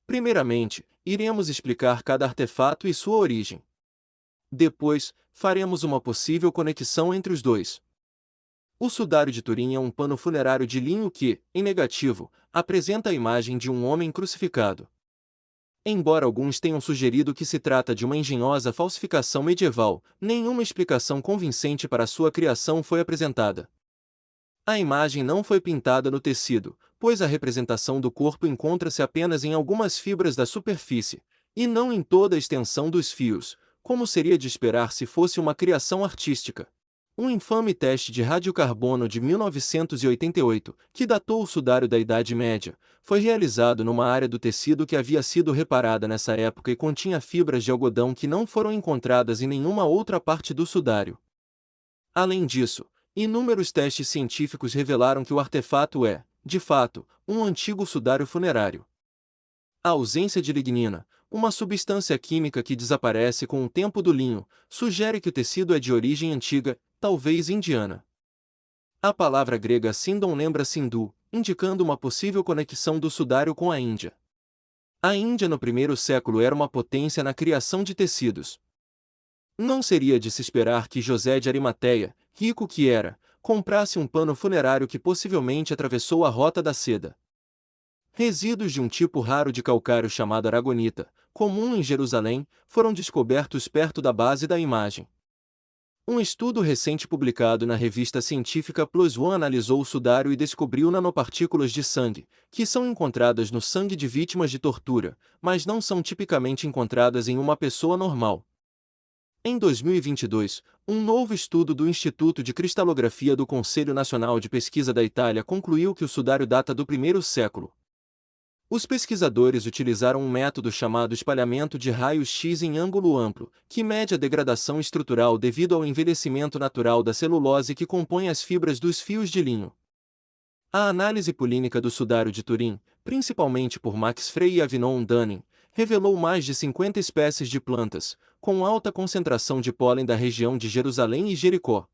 Primeiramente, iremos explicar cada artefato e sua origem. Depois, faremos uma possível conexão entre os dois. O sudário de Turim é um pano funerário de linho que, em negativo, apresenta a imagem de um homem crucificado. Embora alguns tenham sugerido que se trata de uma engenhosa falsificação medieval, nenhuma explicação convincente para sua criação foi apresentada. A imagem não foi pintada no tecido, pois a representação do corpo encontra-se apenas em algumas fibras da superfície, e não em toda a extensão dos fios, como seria de esperar se fosse uma criação artística. Um infame teste de radiocarbono de 1988, que datou o sudário da Idade Média, foi realizado numa área do tecido que havia sido reparada nessa época e continha fibras de algodão que não foram encontradas em nenhuma outra parte do sudário. Além disso, inúmeros testes científicos revelaram que o artefato é, de fato, um antigo sudário funerário. A ausência de lignina, uma substância química que desaparece com o tempo do linho, sugere que o tecido é de origem antiga, talvez indiana. A palavra grega Sindon lembra Sindu, indicando uma possível conexão do sudário com a Índia. A Índia no primeiro século era uma potência na criação de tecidos. Não seria de se esperar que José de Arimateia, rico que era, comprasse um pano funerário que possivelmente atravessou a rota da seda. Resíduos de um tipo raro de calcário chamado aragonita, comum em Jerusalém, foram descobertos perto da base da imagem. Um estudo recente publicado na revista científica PLOS ONE analisou o sudário e descobriu nanopartículas de sangue, que são encontradas no sangue de vítimas de tortura, mas não são tipicamente encontradas em uma pessoa normal. Em 2022, um novo estudo do Instituto de Cristalografia do Conselho Nacional de Pesquisa da Itália concluiu que o sudário data do primeiro século. Os pesquisadores utilizaram um método chamado espalhamento de raios-x em ângulo amplo, que mede a degradação estrutural devido ao envelhecimento natural da celulose que compõe as fibras dos fios de linho. A análise polínica do sudário de Turim, principalmente por Max Frey e Avinon Dunning, revelou mais de 50 espécies de plantas, com alta concentração de pólen da região de Jerusalém e Jericó.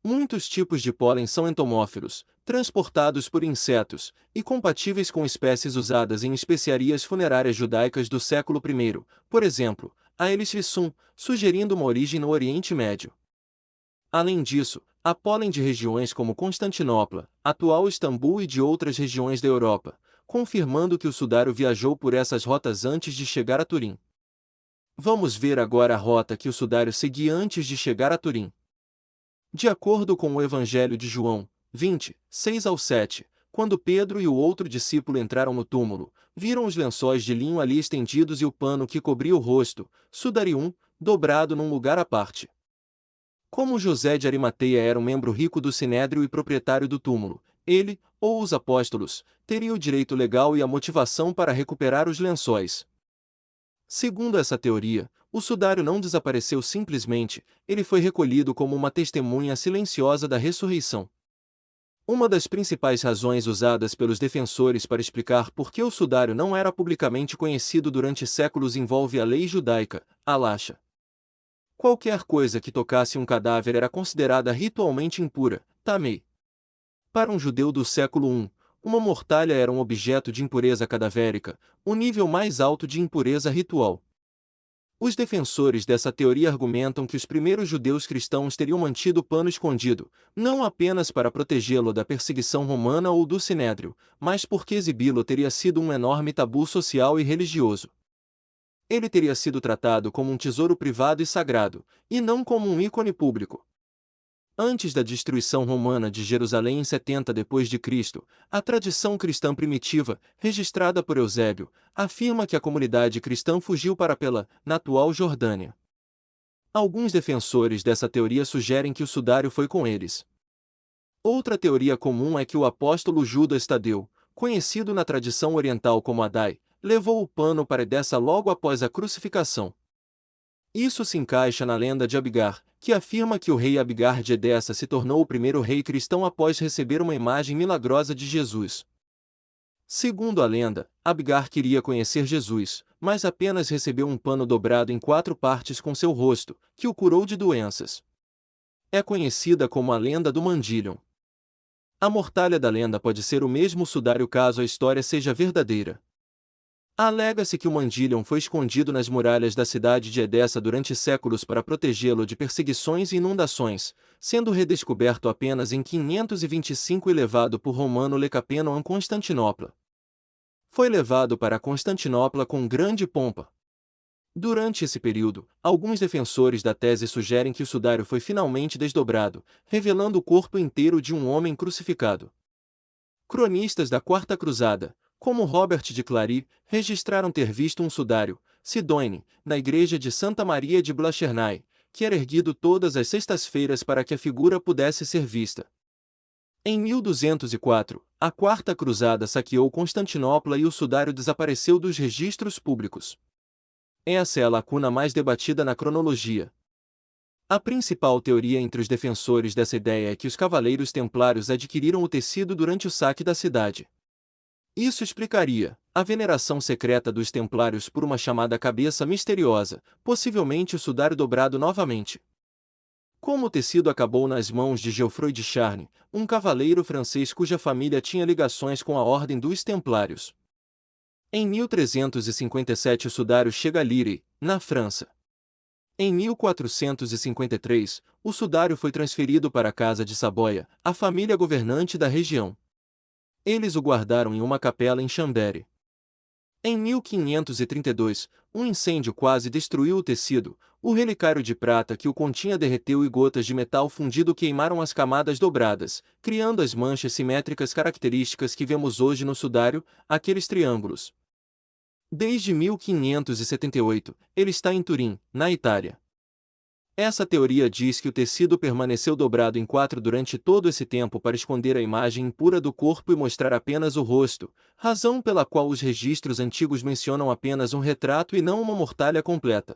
Muitos tipos de pólen são entomófilos, transportados por insetos, e compatíveis com espécies usadas em especiarias funerárias judaicas do século I, por exemplo, a Elisrissum, sugerindo uma origem no Oriente Médio. Além disso, há pólen de regiões como Constantinopla, atual Istambul e de outras regiões da Europa, confirmando que o sudário viajou por essas rotas antes de chegar a Turim. Vamos ver agora a rota que o sudário seguia antes de chegar a Turim. De acordo com o Evangelho de João, 20, 6-7, quando Pedro e o outro discípulo entraram no túmulo, viram os lençóis de linho ali estendidos e o pano que cobria o rosto, sudarium, dobrado num lugar à parte. Como José de Arimateia era um membro rico do Sinédrio e proprietário do túmulo, ele, ou os apóstolos, teria o direito legal e a motivação para recuperar os lençóis. Segundo essa teoria, o sudário não desapareceu simplesmente, ele foi recolhido como uma testemunha silenciosa da ressurreição. Uma das principais razões usadas pelos defensores para explicar por que o sudário não era publicamente conhecido durante séculos envolve a lei judaica, halacha. Qualquer coisa que tocasse um cadáver era considerada ritualmente impura, tamei. Para um judeu do século I, uma mortalha era um objeto de impureza cadavérica, o nível mais alto de impureza ritual. Os defensores dessa teoria argumentam que os primeiros judeus cristãos teriam mantido o pano escondido, não apenas para protegê-lo da perseguição romana ou do sinédrio, mas porque exibi-lo teria sido um enorme tabu social e religioso. Ele teria sido tratado como um tesouro privado e sagrado, e não como um ícone público. Antes da destruição romana de Jerusalém em 70 d.C., a tradição cristã primitiva, registrada por Eusébio, afirma que a comunidade cristã fugiu para Pela, na atual Jordânia. Alguns defensores dessa teoria sugerem que o sudário foi com eles. Outra teoria comum é que o apóstolo Judas Tadeu, conhecido na tradição oriental como Adai, levou o pano para Edessa logo após a crucificação. Isso se encaixa na lenda de Abigar, que afirma que o rei Abigar de Edessa se tornou o primeiro rei cristão após receber uma imagem milagrosa de Jesus. Segundo a lenda, Abigar queria conhecer Jesus, mas apenas recebeu um pano dobrado em 4 partes com seu rosto, que o curou de doenças. É conhecida como a lenda do Mandílion. A mortalha da lenda pode ser o mesmo sudário caso a história seja verdadeira. Alega-se que o Mandilion foi escondido nas muralhas da cidade de Edessa durante séculos para protegê-lo de perseguições e inundações, sendo redescoberto apenas em 525 e levado por Romano Lecapeno a Constantinopla. Foi levado para Constantinopla com grande pompa. Durante esse período, alguns defensores da tese sugerem que o sudário foi finalmente desdobrado, revelando o corpo inteiro de um homem crucificado. Cronistas da Quarta Cruzada, como Robert de Clary, registraram ter visto um sudário, Sidoine, na igreja de Santa Maria de Blachernay, que era erguido todas as sextas-feiras para que a figura pudesse ser vista. Em 1204, a Quarta Cruzada saqueou Constantinopla e o sudário desapareceu dos registros públicos. Essa é a lacuna mais debatida na cronologia. A principal teoria entre os defensores dessa ideia é que os cavaleiros templários adquiriram o tecido durante o saque da cidade. Isso explicaria a veneração secreta dos templários por uma chamada cabeça misteriosa, possivelmente o sudário dobrado novamente. Como o tecido acabou nas mãos de Geoffroy de Charny, um cavaleiro francês cuja família tinha ligações com a Ordem dos Templários. Em 1357 o sudário chega a Lille, na França. Em 1453, o sudário foi transferido para a Casa de Saboia, a família governante da região. Eles o guardaram em uma capela em Chambéry. Em 1532, um incêndio quase destruiu o tecido, o relicário de prata que o continha derreteu e gotas de metal fundido queimaram as camadas dobradas, criando as manchas simétricas características que vemos hoje no sudário, aqueles triângulos. Desde 1578, ele está em Turim, na Itália. Essa teoria diz que o tecido permaneceu dobrado em quatro durante todo esse tempo para esconder a imagem impura do corpo e mostrar apenas o rosto, razão pela qual os registros antigos mencionam apenas um retrato e não uma mortalha completa.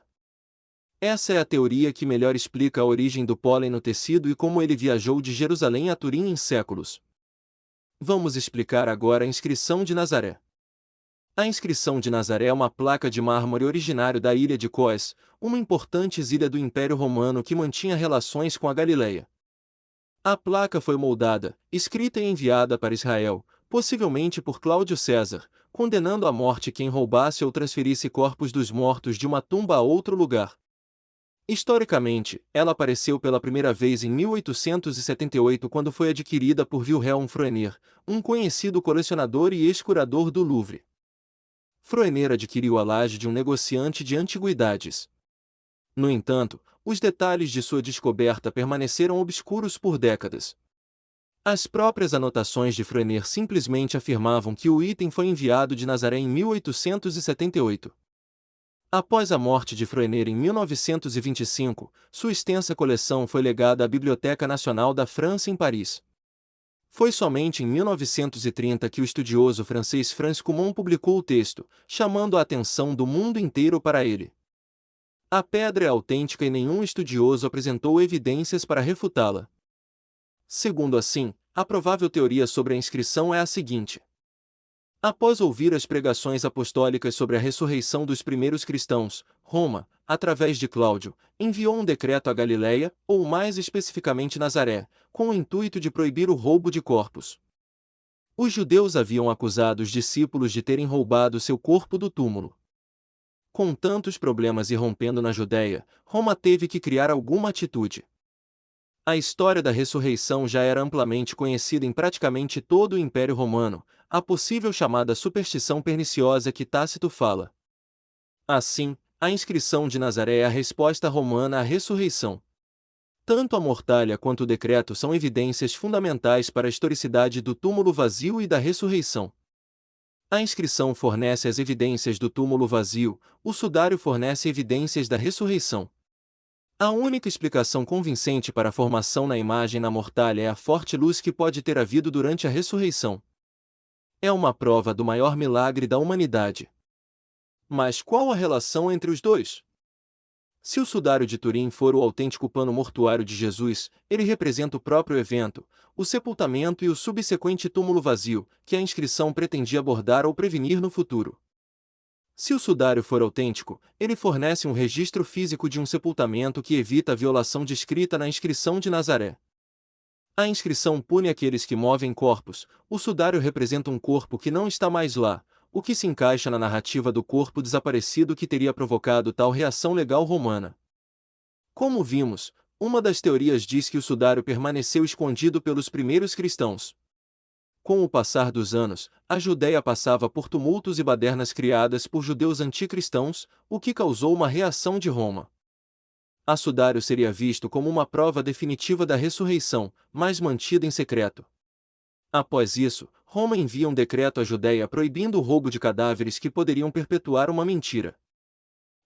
Essa é a teoria que melhor explica a origem do pólen no tecido e como ele viajou de Jerusalém a Turim em séculos. Vamos explicar agora a inscrição de Nazaré. A inscrição de Nazaré é uma placa de mármore originário da ilha de Cós, uma importante ilha do Império Romano que mantinha relações com a Galileia. A placa foi moldada, escrita e enviada para Israel, possivelmente por Cláudio César, condenando à morte quem roubasse ou transferisse corpos dos mortos de uma tumba a outro lugar. Historicamente, ela apareceu pela primeira vez em 1878 quando foi adquirida por Wilhelm Froener, um conhecido colecionador e ex-curador do Louvre. Froener adquiriu a laje de um negociante de antiguidades. No entanto, os detalhes de sua descoberta permaneceram obscuros por décadas. As próprias anotações de Froener simplesmente afirmavam que o item foi enviado de Nazaré em 1878. Após a morte de Froener em 1925, sua extensa coleção foi legada à Biblioteca Nacional da França em Paris. Foi somente em 1930 que o estudioso francês Franz Cumont publicou o texto, chamando a atenção do mundo inteiro para ele. A pedra é autêntica e nenhum estudioso apresentou evidências para refutá-la. Segundo assim, a provável teoria sobre a inscrição é a seguinte. Após ouvir as pregações apostólicas sobre a ressurreição dos primeiros cristãos, Roma, através de Cláudio, enviou um decreto a Galiléia, ou mais especificamente Nazaré, com o intuito de proibir o roubo de corpos. Os judeus haviam acusado os discípulos de terem roubado seu corpo do túmulo. Com tantos problemas irrompendo na Judéia, Roma teve que criar alguma atitude. A história da ressurreição já era amplamente conhecida em praticamente todo o Império Romano, a possível chamada superstição perniciosa que Tácito fala. Assim, a inscrição de Nazaré é a resposta romana à ressurreição. Tanto a mortalha quanto o decreto são evidências fundamentais para a historicidade do túmulo vazio e da ressurreição. A inscrição fornece as evidências do túmulo vazio, o sudário fornece evidências da ressurreição. A única explicação convincente para a formação na imagem na mortalha é a forte luz que pode ter havido durante a ressurreição. É uma prova do maior milagre da humanidade. Mas qual a relação entre os dois? Se o sudário de Turim for o autêntico pano mortuário de Jesus, ele representa o próprio evento, o sepultamento e o subsequente túmulo vazio, que a inscrição pretendia abordar ou prevenir no futuro. Se o sudário for autêntico, ele fornece um registro físico de um sepultamento que evita a violação descrita na inscrição de Nazaré. A inscrição pune aqueles que movem corpos, o sudário representa um corpo que não está mais lá, o que se encaixa na narrativa do corpo desaparecido que teria provocado tal reação legal romana. Como vimos, uma das teorias diz que o sudário permaneceu escondido pelos primeiros cristãos. Com o passar dos anos, a Judéia passava por tumultos e badernas criadas por judeus anticristãos, o que causou uma reação de Roma. A sudário seria visto como uma prova definitiva da ressurreição, mas mantida em secreto. Após isso, Roma envia um decreto à Judéia proibindo o roubo de cadáveres que poderiam perpetuar uma mentira.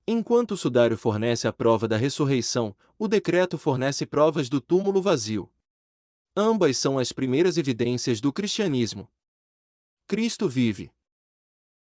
Enquanto o sudário fornece a prova da ressurreição, o decreto fornece provas do túmulo vazio. Ambas são as primeiras evidências do cristianismo. Cristo vive.